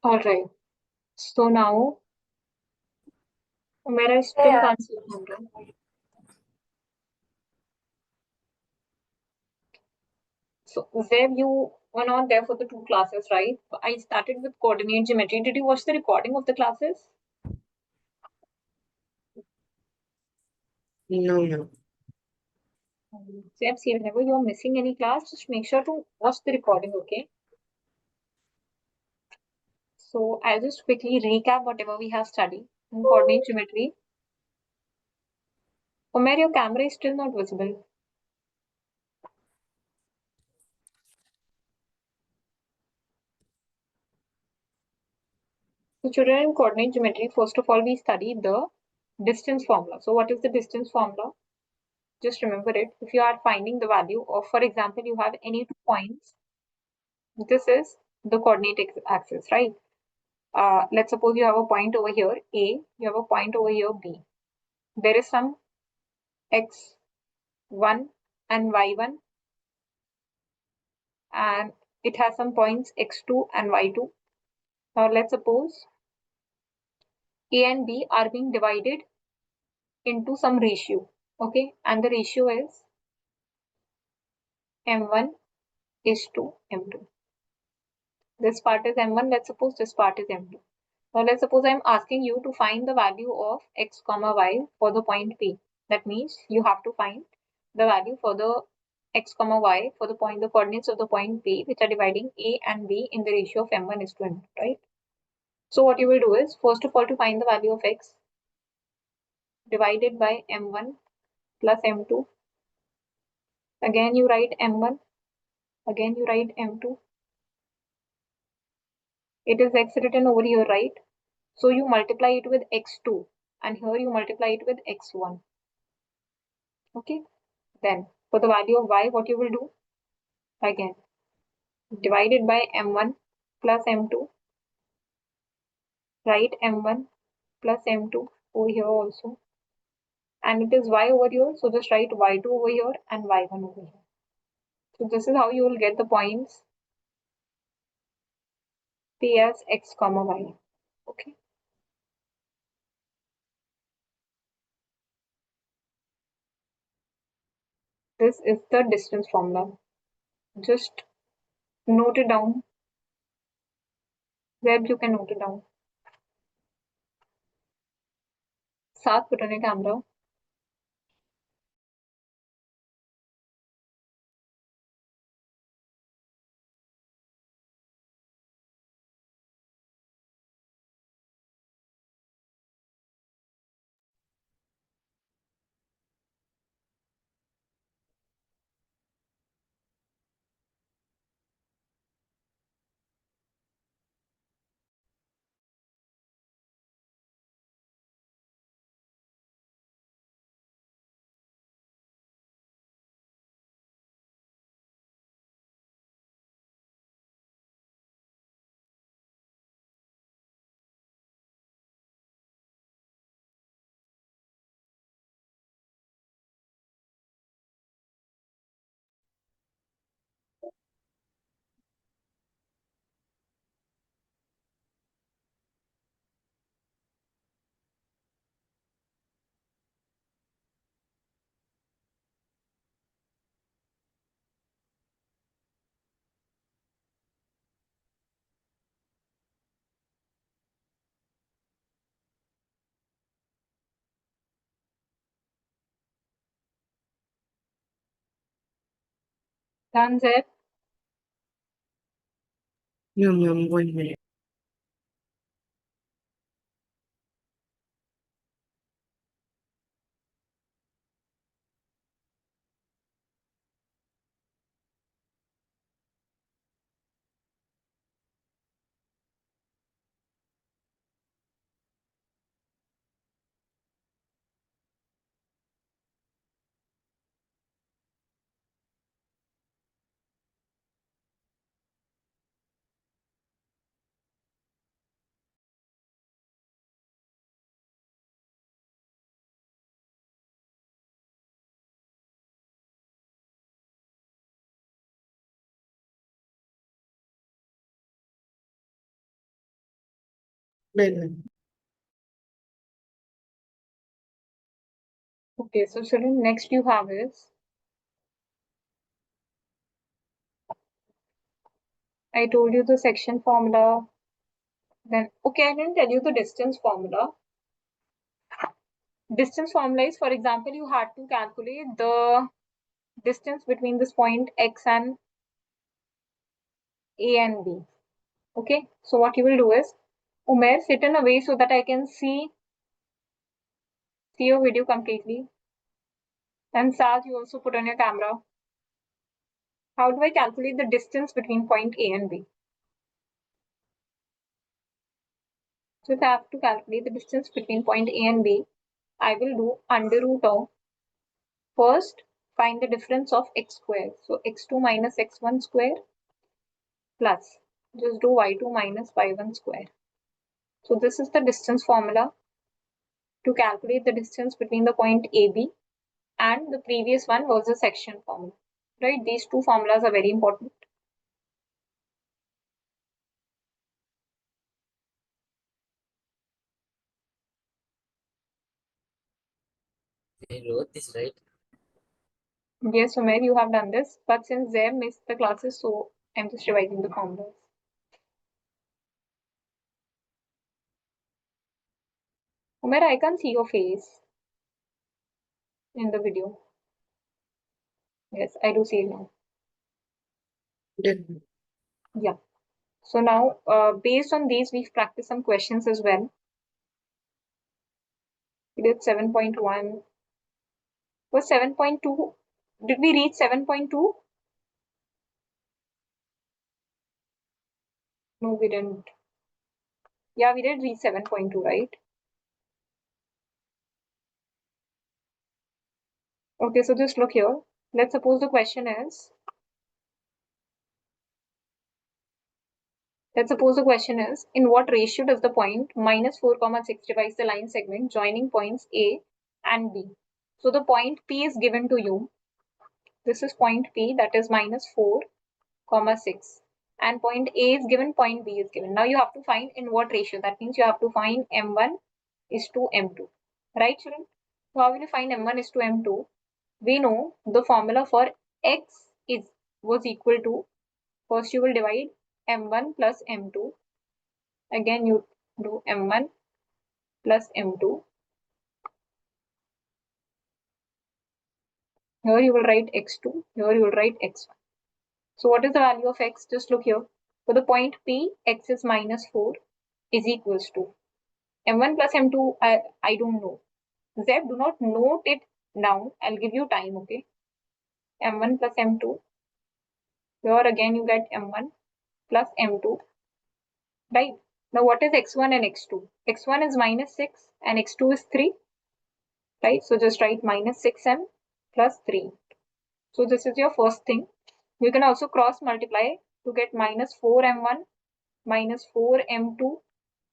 All right. So now मेरा still cancel हो रहा है. So Zeb, you were not there for the two classes, right? I started with coordinate geometry. Did you watch the recording of the classes? No. Zeb, see, whenever you're missing any class, just make sure to watch the recording, okay? So I'll just quickly recap whatever we have studied in coordinate geometry. Omer, your camera is still not visible. So children, in coordinate geometry, first of all, we studied the distance formula. So what is the distance formula? Just remember it. If you are finding the value of, for example, you have any 2 points, this is the coordinate axis, right? Let's suppose you have a point over here, A, you have a point over here, B. There is some x1 and y1, and it has some points x2 and y2. Now let's suppose A and B are being divided into some ratio, okay? And the ratio is m1 is to m2. This part is m1, let's suppose this part is m2. Now let's suppose I'm asking you to find the value of x comma y for the point P. That means you have to find the value for the x comma y for the point, the coordinates of the point P, which are dividing A and B in the ratio of m1 is to m2, right? So what you will do is, first of all, to find the value of x, divided by m1 plus m2. Again you write m1, again you write m2. It is x written over here, right? So you multiply it with x2, and here you multiply it with x1. Okay, then for the value of y, what you will do? Again, divided by m1 plus m2, write m1 plus m2 over here also, and it is y over here, so just write y2 over here and y1 over here. So this is how you will get the points P as x comma y. Okay, this is the distance formula. Just note it down. Web, you can note it down. Sath, put on your camera. Done, Zeb. No, ma'am, 1 minute. Done. Okay, so children, next you have is, I told you the section formula. Then, okay, I didn't tell you the distance formula. Distance formula is, for example, you had to calculate the distance between this point X and A and B. Okay, so what you will do is, Umer, sit in a way so that I can see your video completely. And Saj, you also put on your camera. How do I calculate the distance between point A and B? So if I have to calculate the distance between point A and B, I will do under root of, first find the difference of x square. So x2 minus x1 square plus, just do y2 minus y1 square. So this is the distance formula to calculate the distance between the point AB, and the previous one was the section formula. Right? These two formulas are very important. I wrote this right. Yes, Umer, you have done this, but since Zeb missed the classes, so I'm just revising the formulas. Umer, I can't see your face in the video. Yes, I do see it now. Done. Yeah. So now, based on these, we've practiced some questions as well. We did 7.1. Was 7.2? Did we reach 7.2? No, we didn't. Yeah, we did reach 7.2, right? Okay, so just look here. Let's suppose the question is, in what ratio does the point minus 4, 6 divides the line segment joining points A and B? So the point P is given to you. This is point P, that is minus 4, 6. And point A is given, point B is given. Now you have to find in what ratio. That means you have to find M1 is to M2. Right, children? So how will you find M1 is to M2? We know the formula for X was equal to, first you will divide M1 plus M2. Again you do M1 plus M2. Here you will write X2. Here you will write X1. So what is the value of X? Just look here. For the point P, X is minus 4 is equals to M1 plus M2, I don't know. Zeb, do not note it down. I'll give you time, okay? M1 plus M2. Here again you get M1 plus M2. Right? Now what is X1 and X2? X1 is minus 6 and X2 is 3. Right? So just write minus 6M plus 3. So this is your first thing. You can also cross multiply to get minus 4M1 minus 4M2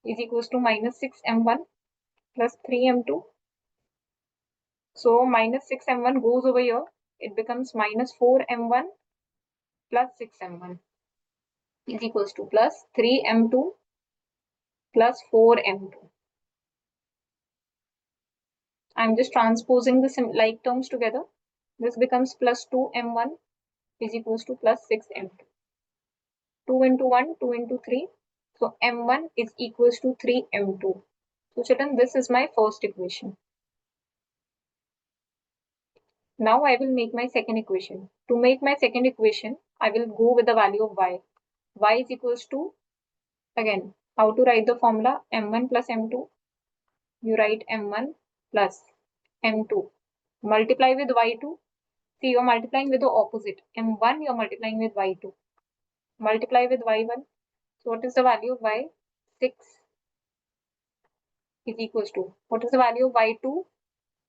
is equals to minus 6M1 plus 3M2. So minus 6M1 goes over here. It becomes minus 4M1 plus 6M1 is equals to plus 3M2 plus 4M2. I'm just transposing the like terms together. This becomes plus 2M1 is equals to plus 6M2. 2 into 1, 2 into 3. So M1 is equals to 3M2. So children, this is my first equation. Now I will make my second equation. To make my second equation, I will go with the value of y. Y is equals to, again, how to write the formula? M1 plus M2. You write M1 plus M2. Multiply with Y2. See, you're multiplying with the opposite. M1, you're multiplying with Y2. Multiply with Y1. So what is the value of Y? 6 is equals to, what is the value of Y2?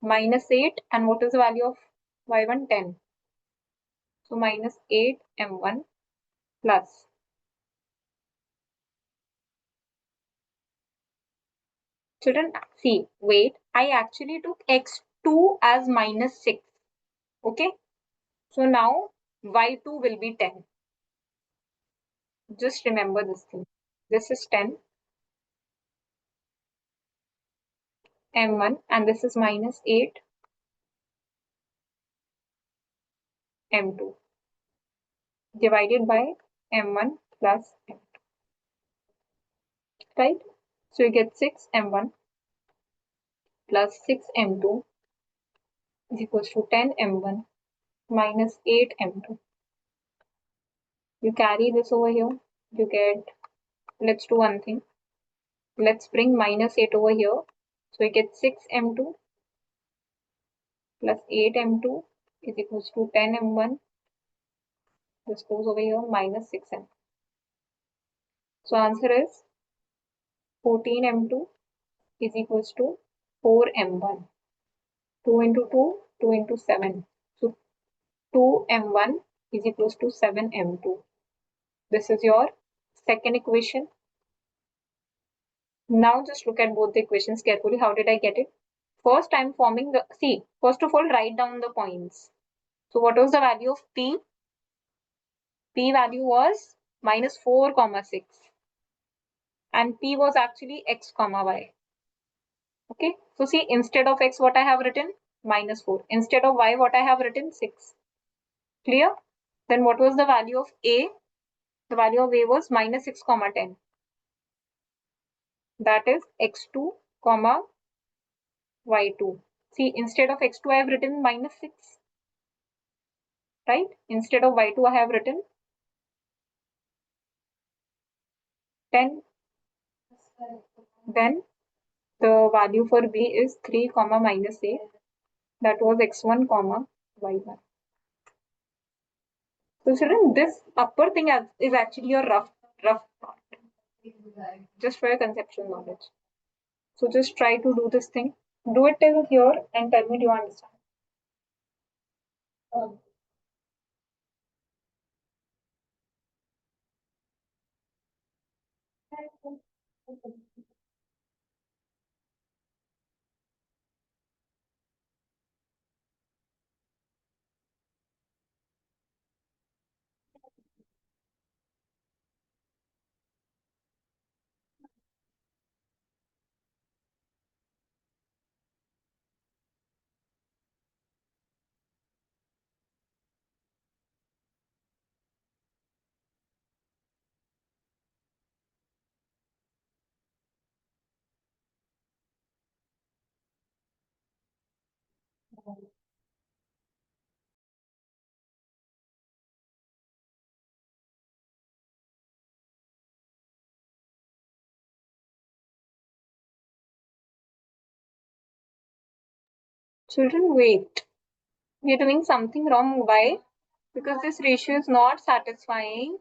Minus 8. And what is the value of Y1? 10. So minus 8 M1 plus. Children, see, wait, I actually took X2 as minus 6. Okay. So now Y2 will be 10. Just remember this thing. This is 10. m1 and this is minus 8 m2 divided by m1 plus m2, right? So you get 6 m1 plus 6 m2 is equals to 10 m1 minus 8 m2. You carry this over here, you get, let's do one thing. Let's bring minus 8 over here. So you get 6 m2 plus 8 m2 is equals to 10 m1. This goes over here minus 6 m. So answer is 14 m2 is equals to 4 m1. 2 into 2, 2 into 7. So 2 m1 is equals to 7 m2. This is your second equation. Now just look at both the equations carefully. How did I get it? First I'm forming the, see, first of all write down the points. So what was the value of P? P value was minus 4 comma 6 and P was actually x comma y. Okay, so see, instead of x what I have written? Minus 4. Instead of y what I have written? 6. Clear? Then what was the value of A? The value of A was minus 6 comma 10. That is x2 comma y2. See, instead of x2 I have written minus 6. Right? Instead of y2 I have written 10. Then the value for B is 3 comma minus A. That was x1 comma y1. So children, this upper thing is actually your rough part, just for your conceptual knowledge. So just try to do this thing. Do it till here and tell me, do you understand? Children, wait. We are doing something wrong. Why? Because this ratio is not satisfying.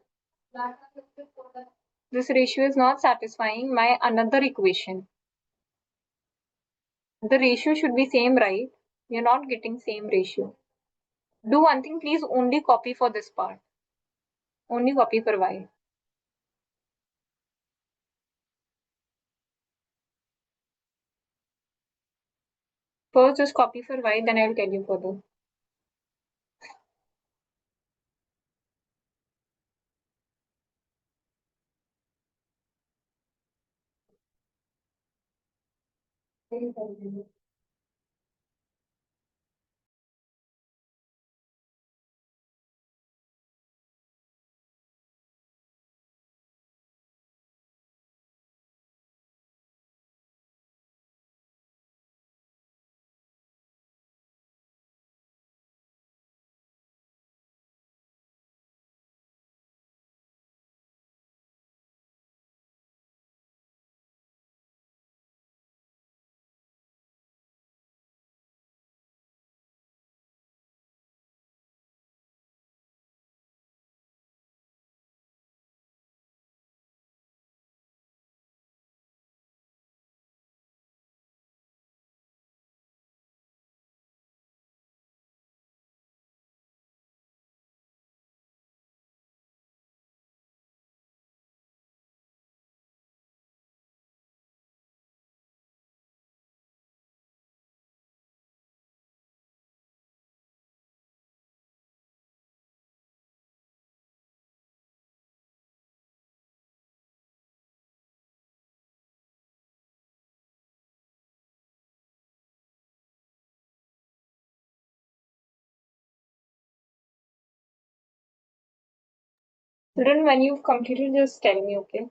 This ratio is not satisfying my another equation. The ratio should be same, right? We are not getting same ratio. Do one thing, please only copy for this part. Only copy for y. First just copy for y, then I will tell you further. Children, when you've completed, just tell me, okay?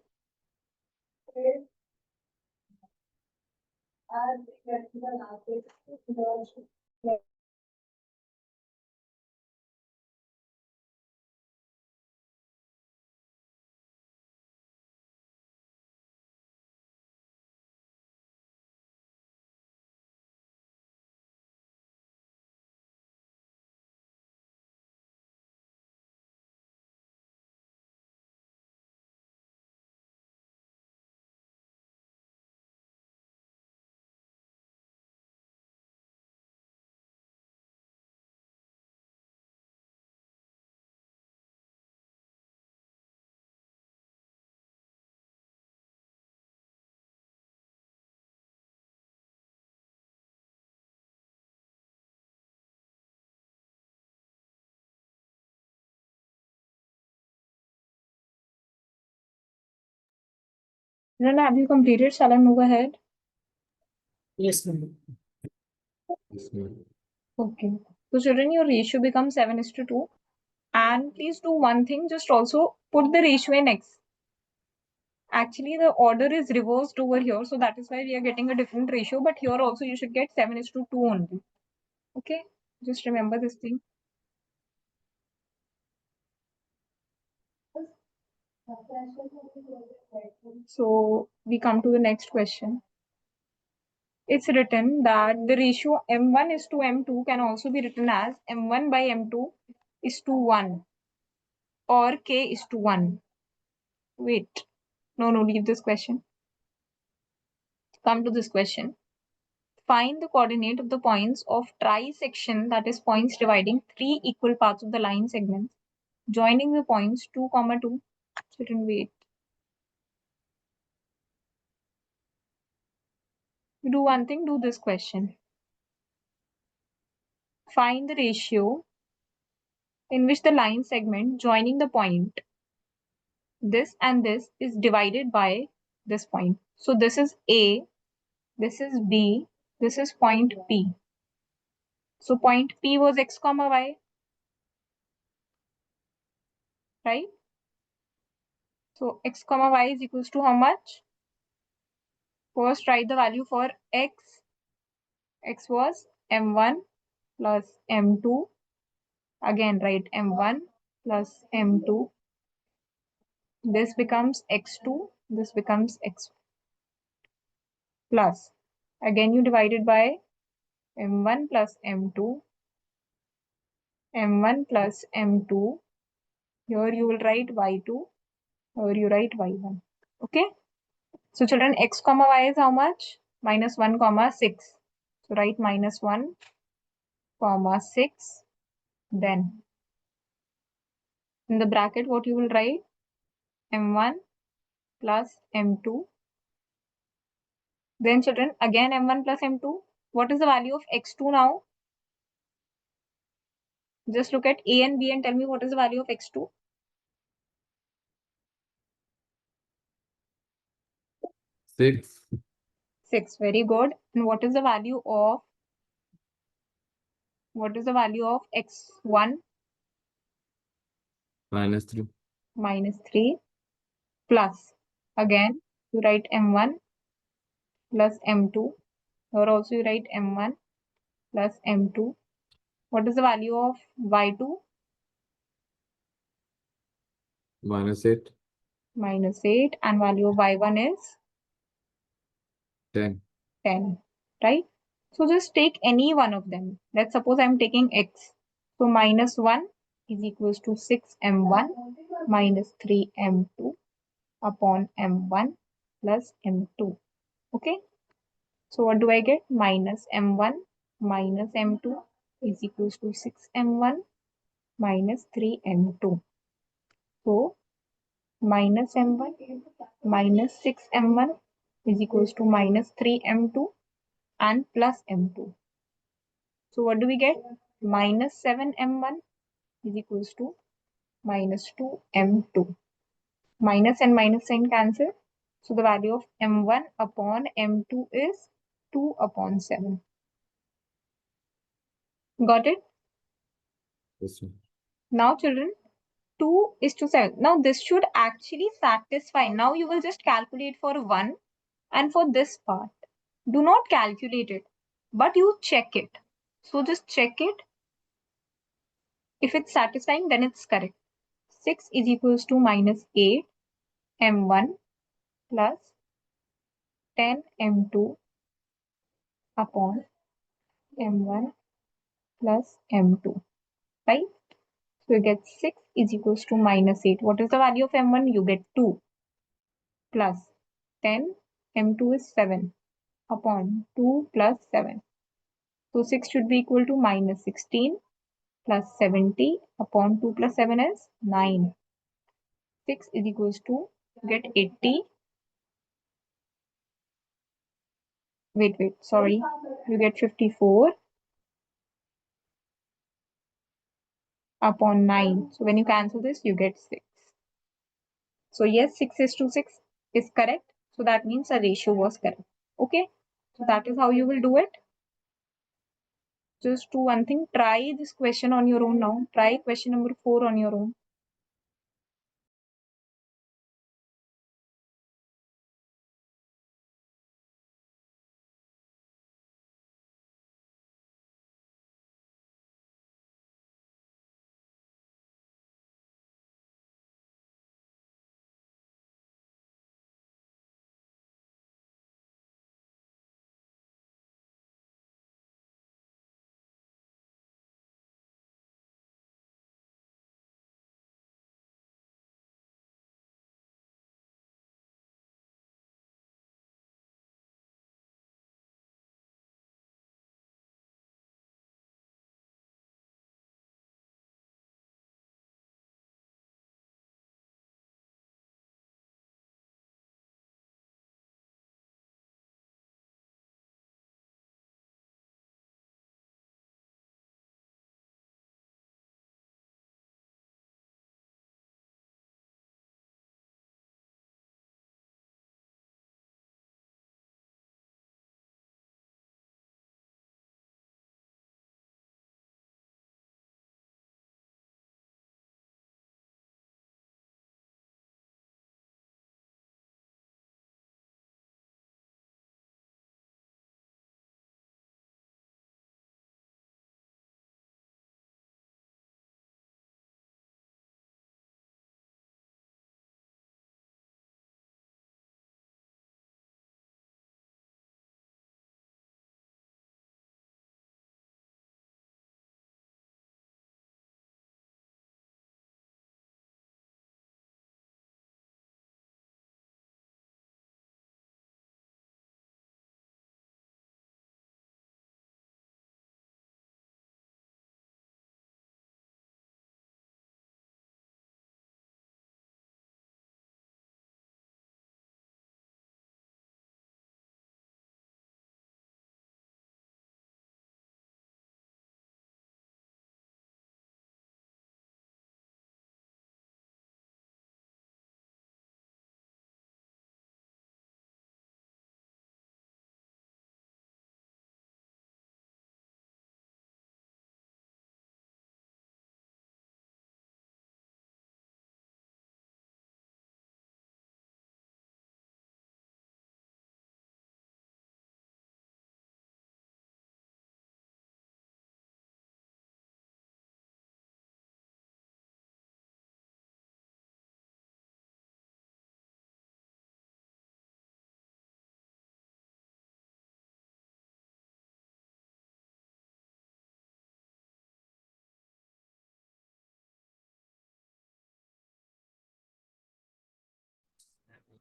Children, have you completed? Shall I move ahead? Yes, ma'am. Yes, ma'am. Okay. So children, your ratio becomes 7:2. And please do one thing, just also put the ratio in X. Actually, the order is reversed over here, so that is why we are getting a different ratio. But here also you should get 7:2 only. Okay, just remember this thing. So we come to the next question. It's written that the ratio M1 is to M2 can also be written as M1 by M2 is to 1 or K is to 1. Wait, no, leave this question. Come to this question. Find the coordinate of the points of trisection, that is points dividing three equal parts of the line segments, joining the points 2, 2. Children, wait. You do one thing, do this question. Find the ratio in which the line segment joining the point, this and this, is divided by this point. So this is A, this is B, this is point P. So point P was X, Y, right? So X, Y is equals to how much? First write the value for X. X was M1 plus M2. Again write M1 plus M2. This becomes X2. This becomes X plus. Again you divide it by M1 plus M2. M1 plus M2. Here you will write Y2. Here you write Y1. Okay. So children, X, Y is how much? Minus 1, 6. So write minus 1, 6. Then in the bracket, what you will write? M1 plus M2. Then children, again M1 plus M2. What is the value of X2 now? Just look at A and B and tell me what is the value of X2. 6. 6. Very good. And what is the value of X1? Minus 3. Minus 3 plus. Again, you write M1 plus M2. Here also you write M1 plus M2. What is the value of Y2? Minus 8. Minus 8. And value of Y1 is 10. 10. Right? So just take any one of them. Let's suppose I'm taking X. So minus 1 is equals to 6M1 minus 3M2 upon M1 plus M2. Okay? So what do I get? Minus M1 minus M2 is equals to 6M1 minus 3M2. So minus M1 minus 6M1 is equals to minus 3M2 and plus M2. So what do we get? Minus 7M1 is equals to minus 2M2. Minus and minus sign cancel. So the value of M1 upon M2 is 2 upon 7. Got it? Yes, ma'am. Now children, 2:7. Now this should actually satisfy. Now you will just calculate for 1 and for this part. Do not calculate it, but you check it. So just check it. If it's satisfying, then it's correct. 6 is equals to minus 8 m1 plus 10 m2 upon m1 plus m2, right? So you get 6 is equals to minus 8. What is the value of m1? You get 2 plus 10, m2 is 7 upon 2 plus 7. So 6 should be equal to minus 16 plus 70 upon 2 plus 7 is 9. 6 is equals to, get 80. Wait, sorry. You get 54 upon 9. So when you cancel this, you get 6. So yes, 6:6 is correct. So that means the ratio was correct. Okay. So that is how you will do it. Just do one thing. Try this question on your own now. Try question number 4 on your own.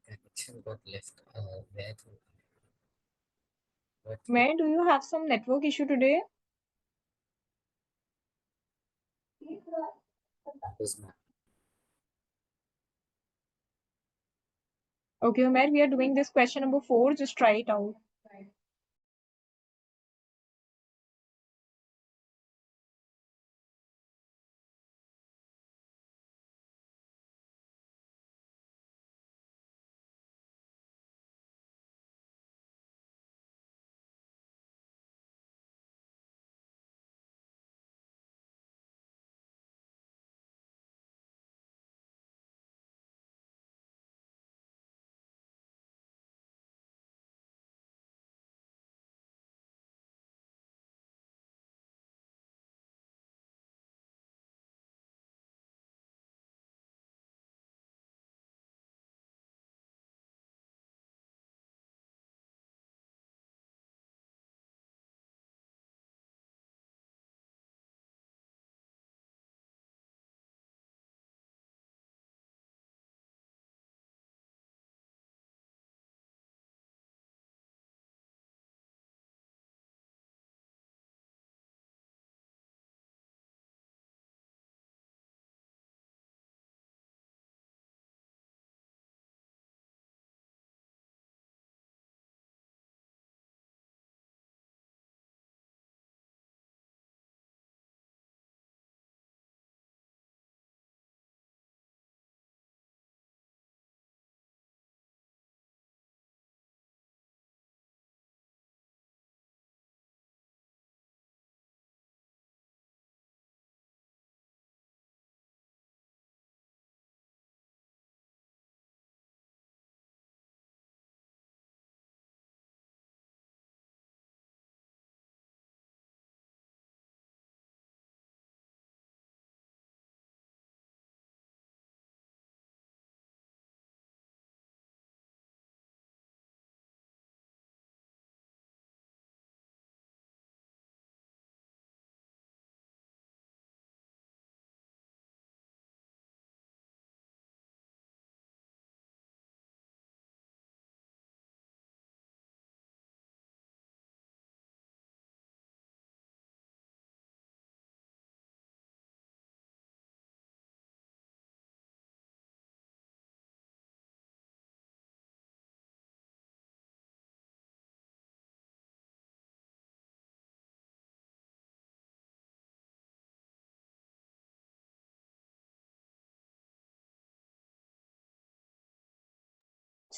Connection got left. Where to? What? Where do you have some network issue today? Is my Okay, Umair, we are doing this question number 4. Just try it out.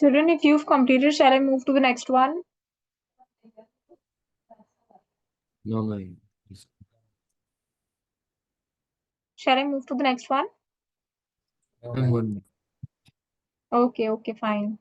Children, if you've completed, shall I move to the next one? No, ma'am. Shall I move to the next one? No, Ma'am, ma'am. one. Okay, fine.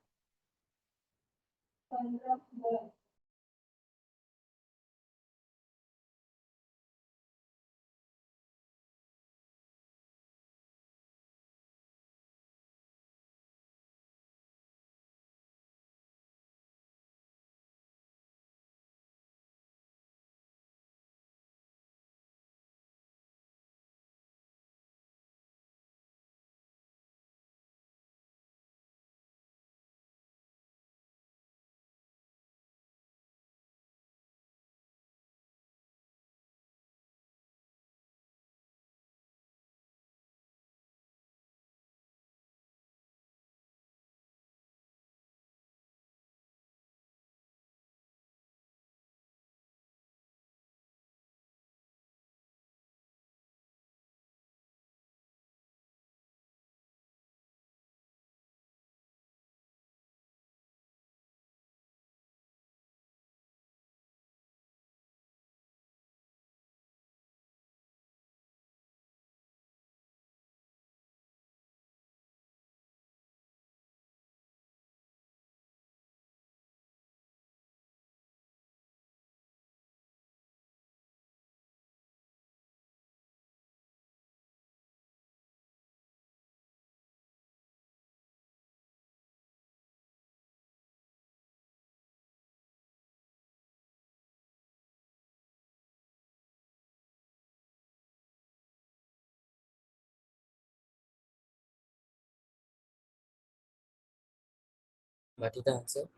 What is the answer?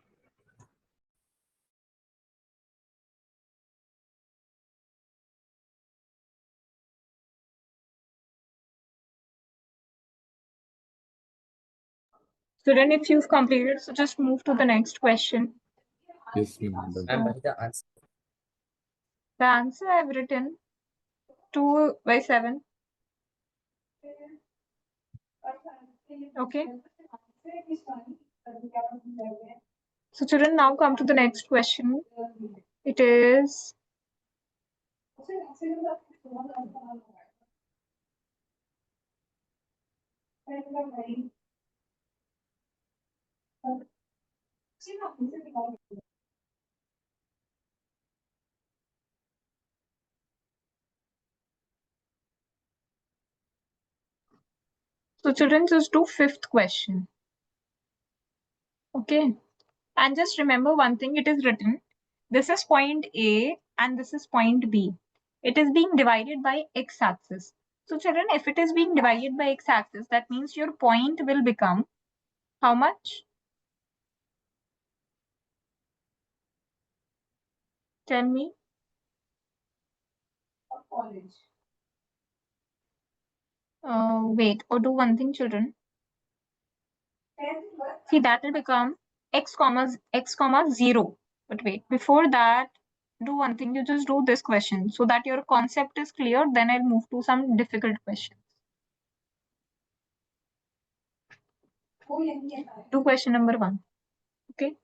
Children, if you've completed, so just move to the next question. Yes, ma'am. Ma'am, what is the answer? The answer I've written 2 by 7. Okay. So children, now come to the next question. It is so children, just do fifth question. Okay. And just remember one thing, it is written, this is point A and this is point B. It is being divided by x-axis. So children, if it is being divided by x-axis, that means your point will become how much? Tell me. Wait, or do one thing, children. See, that will become x comma 0. But wait, before that, do one thing. You just do this question so that your concept is clear. Then I'll move to some difficult questions. Do question number 1. Okay.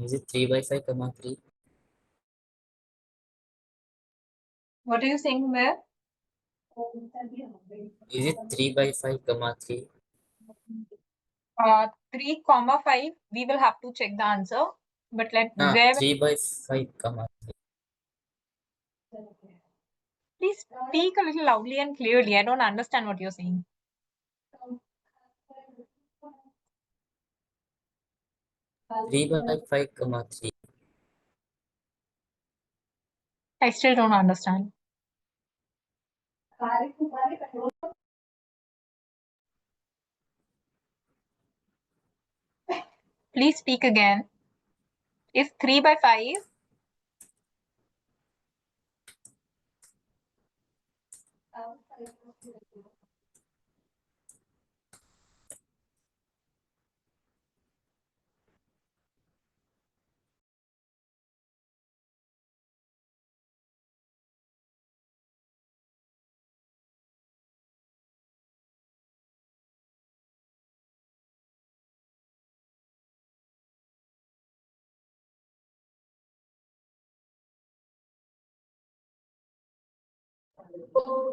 Is it 3 by 5 comma 3? What are you saying there? Is it 3 by 5 comma 3? 3 comma 5, we will have to check the answer. But where 3 by 5 comma 3. please speak a little loudly and clearly. I don't understand what you're saying. 3 by 5 comma 3. I still don't understand. Please speak again. Is 3 by 5?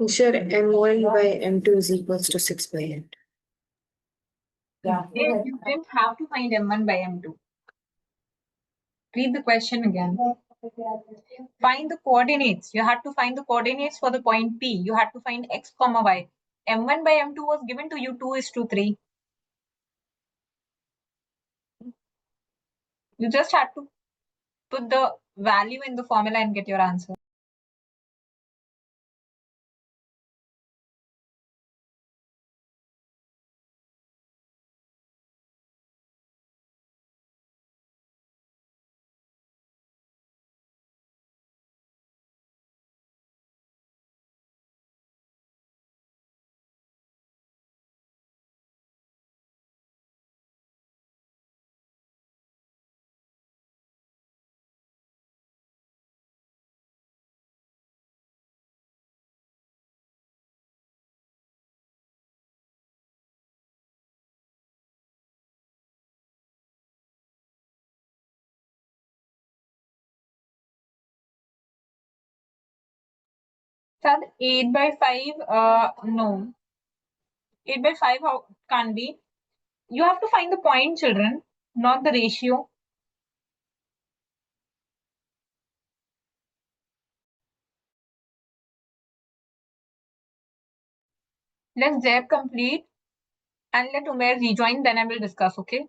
Sure, M1 by M2 is equals to 6 by 8. You didn't have to find M1 by M2. Read the question again. Find the coordinates. You had to find the coordinates for the point P. You had to find x comma y. M1 by M2 was given to you 2:3. You just had to put the value in the formula and get your answer. Sad, 8 by 5, no. 8 by 5 how can't be. You have to find the point, children, not the ratio. Let Zeb complete and let Umair rejoin, then I will discuss, okay?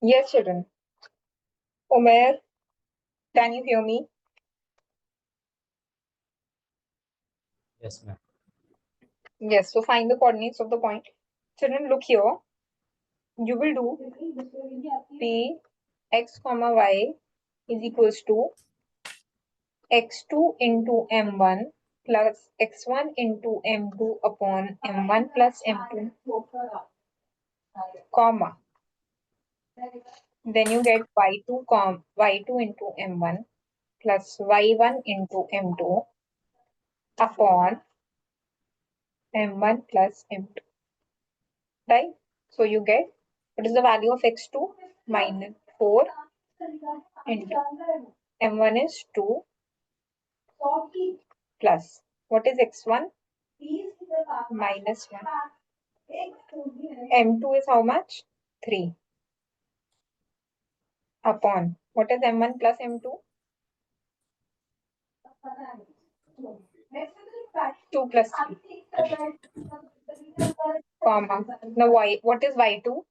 Yes, children. Umair, can you hear me? Yes, ma'am. Yes, so find the coordinates of the point. Children, look here. You will do P x comma y is equals to x2 into m1 plus x1 into m2 upon m1 plus m2, comma. Then you get y2 into m1 plus y1 into m2 upon m1 plus m2. Right? So you get, what is the value of x2? Minus 4 into m1 is 2 plus, what is x1? Minus 1. M2 is how much? 3 upon, what is m1 plus m2? 2 plus 3, comma. Now what is y2?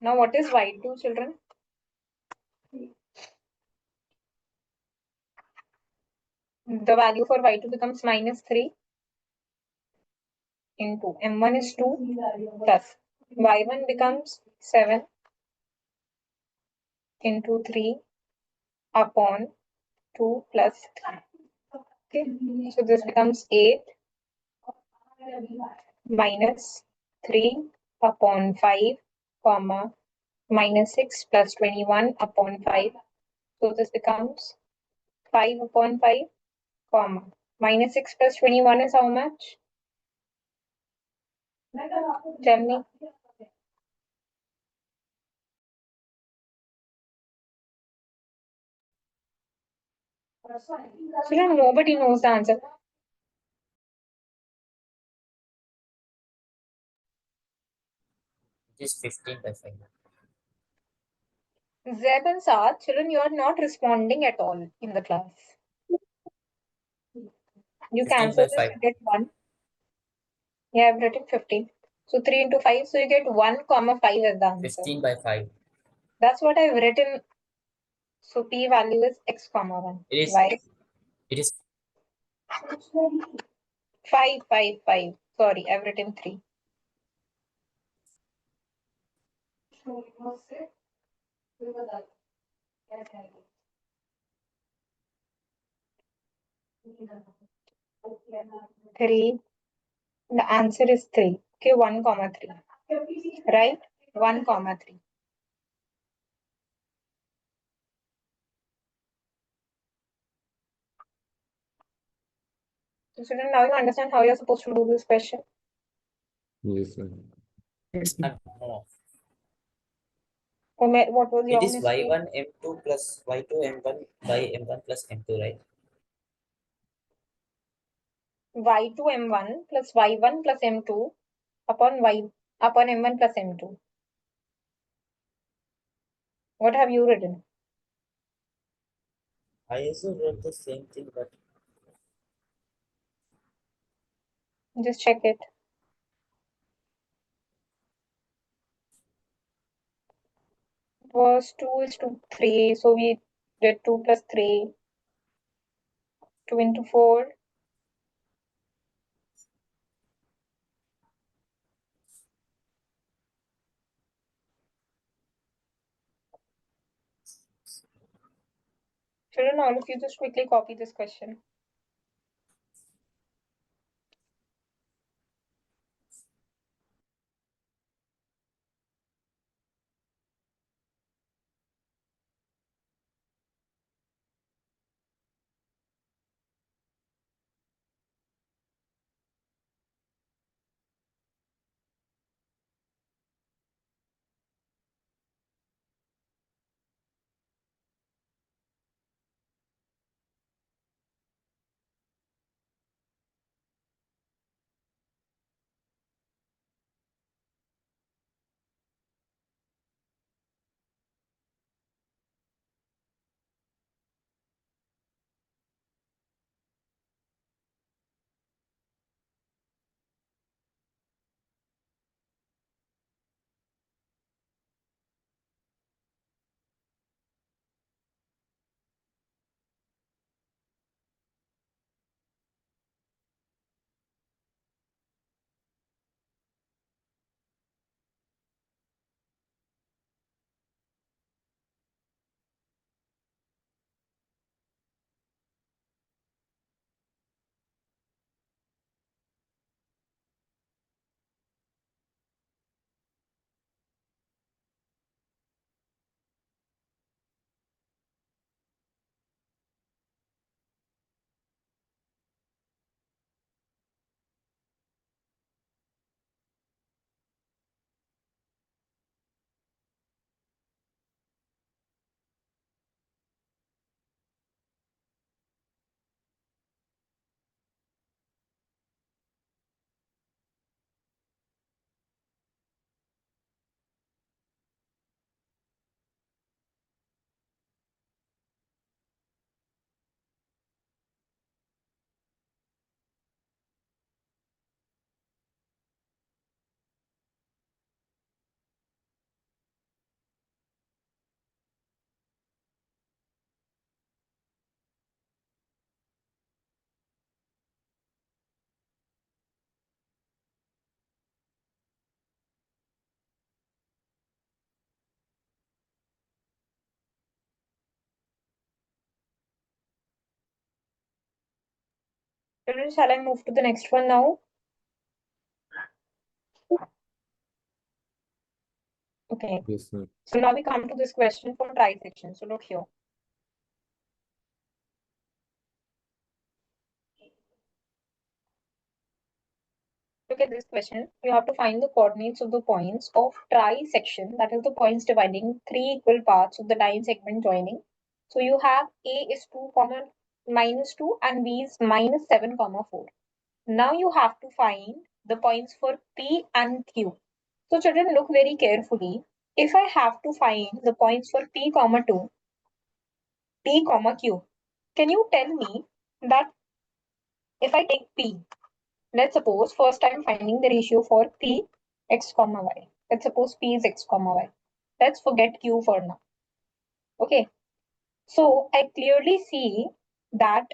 Now what is y2, children? The value for y2 becomes minus 3 into m1 is 2 plus y1 becomes 7 into 3 upon 2 plus 3. Okay, so this becomes 8 minus 3 upon 5, comma, minus 6 plus 21 upon 5. So this becomes 5 upon 5, comma, minus 6 plus 21 is how much? Tell me. So nobody knows the answer. It is 15 by 5. Zeb and Saad, children, you are not responding at all in the class. You 15 cancel by this, 5. you get 1. Yeah, I've written 15. So 3 into 5, so you get 1 comma 5 as the answer. 15 by 5. That's what I've written. So p value is x comma 1. It is Why? it is 5, 5, 5. Sorry, I've written 3. Three. The answer is 3. Okay, 1 comma 3. Right? 1 comma 3. So children, now you understand how you're supposed to do this question. Yes, ma'am. Yes, ma'am. no. Umair, what was It your is mistake? y1 m2 plus y2 m1 by m1 plus m2, right? Y2 m1 plus y1 plus m2 upon m1 plus m2. What have you written? I also wrote the same thing, but Just check it. It was 2 is to 3. So we did 2 plus 3. 2 into 4. Children, all of you just quickly copy this question. Children, shall I move to the next one now? Okay. Yes, ma'am. So now we come to this question for trisection. So look here. Look at this question. You have to find the coordinates of the points of trisection, that is the points dividing three equal parts of the line segment joining. So you have A is 2, minus 2 and B is minus 7, 4. Now you have to find the points for P and Q. So children, look very carefully. If I have to find the points for P, 2, P, Q, can you tell me that if I take P, let's suppose first I'm finding the ratio for P, x, y. Let's suppose P is x, y. Let's forget Q for now. Okay. So I clearly see that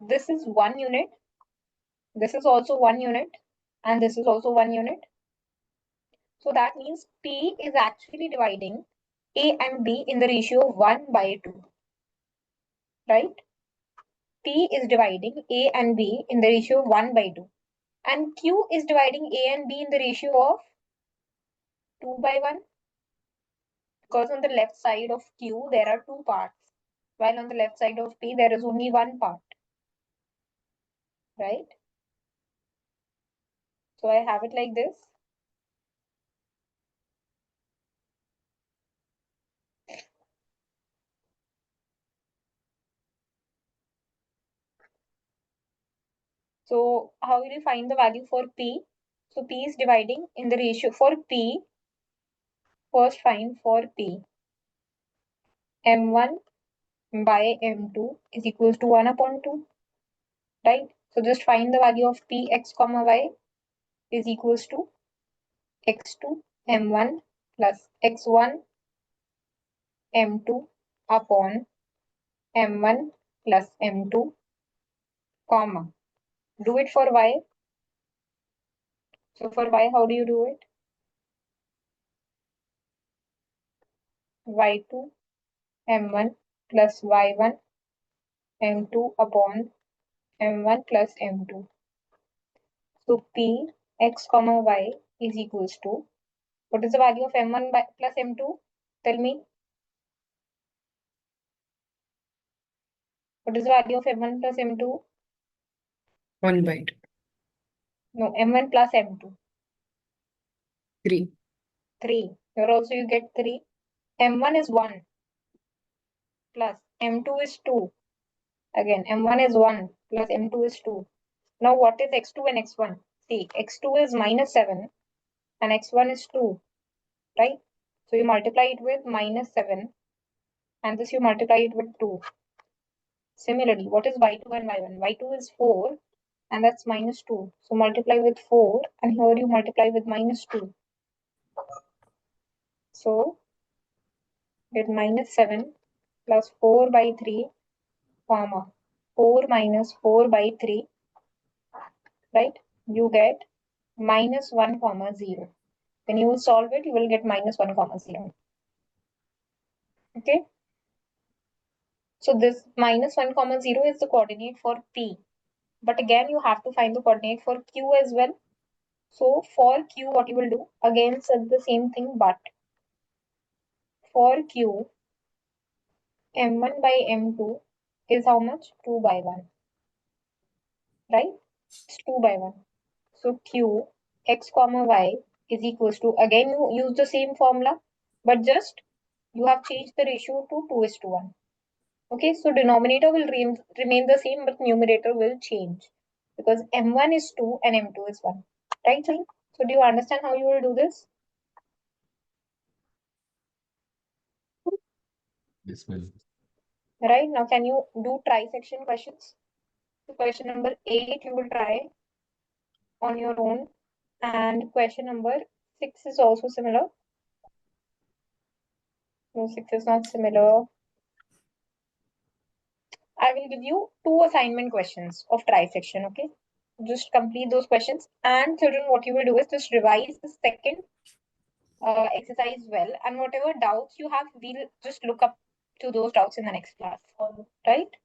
this is 1 unit, this is also 1 unit, and this is also 1 unit. So that means P is actually dividing A and B in the ratio 1/2, right? P is dividing A and B in the ratio 1/2. And Q is dividing A and B in the ratio of 2/1. Because on the left side of Q, there are two parts, while on the left side of P, there is only one part, right? So I have it like this. So how will you find the value for P? So P is dividing in the ratio for P. First find for P. M1 by M2 is equals to 1/2, right? So just find the value of P x, y is equals to x2 M1 plus x1 M2 upon M1 plus M2, comma. Do it for y. So for y, how do you do it? Y2 M1 plus y1 M2 upon M1 plus M2. So P x, y is equals to, what is the value of M1 plus M2? Tell me. What is the value of M1 plus M2? 1/2. No, M1 plus M2. 3. 3. Here also you get 3. M1 is 1 plus M2 is 2. Again, M1 is 1 plus M2 is 2. Now what is X2 and X1? See, X2 is minus 7 and X1 is 2, right? So you multiply it with minus 7 and this you multiply it with 2. Similarly, what is Y2 and Y1? Y2 is 4 and that's minus 2. So multiply with 4 and here you multiply with minus 2. So get minus 7 plus 4/3, comma 4 minus 4/3, right? You get minus 1, 0. When you will solve it, you will get minus 1, 0. Okay. So this minus 1, 0 is the coordinate for P. But again, you have to find the coordinate for Q as well. So for Q, what you will do? Again, said the same thing, but for Q, M1 by M2 is how much? 2/1. Right? It's 2/1. So Q x, y is equals to, again you use the same formula, but just you have changed the ratio to 2:1. Okay, so denominator will remain the same, but numerator will change because M1 is 2 and M2 is 1. Right, children? So do you understand how you will do this? Yes, ma'am. Right, now can you do trisection questions? So question number 8 you will try on your own, and question number 6 is also similar. No, 6 is not similar. I will give you 2 assignment questions of trisection, okay? Just complete those questions. And children, what you will do is just revise the second exercise well. And whatever doubts you have, we'll just look up to those doubts in the next class, right?